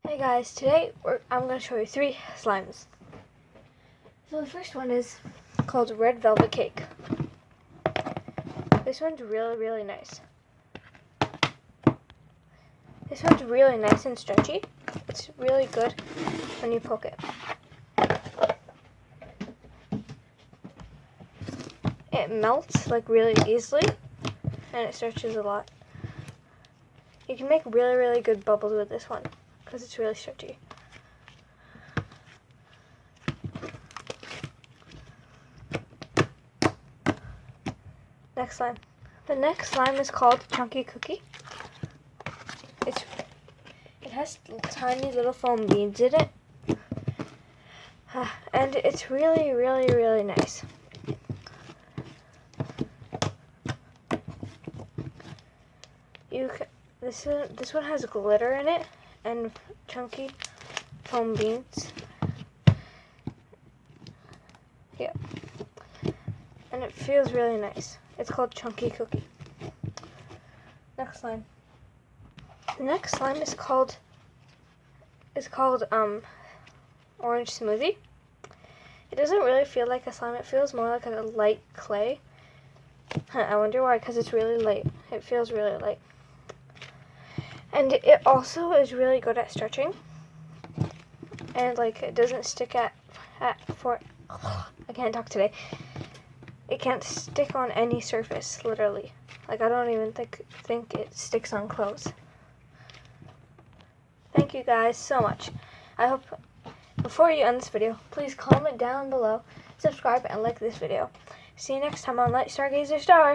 Hey guys, today I'm going to show you 3 slimes. So the first one is called Red Velvet Cake. This one's really nice. This one's really nice and stretchy. It's really good when you poke it. It melts like really easily and it stretches a lot. You can make really good bubbles with this one because it's really stretchy. Next slime. The next slime is called Chunky Cookie. It has tiny little foam beads in it. And it's really nice. This one has glitter in it and chunky foam beads. Yeah. And it feels really nice. It's called Chunky Cookie. Next slime. The next slime is called Orange Smoothie. It doesn't really feel like a slime. It feels more like a light clay. I wonder why, because it's really light. It feels really light. And it also is really good at stretching. And like it doesn't stick I can't talk today. It can't stick on any surface, literally. Like I don't even think it sticks on clothes. Thank you guys so much. I hope before you end this video, please comment down below, subscribe, and like this video. See you next time on Light Stargazer Star.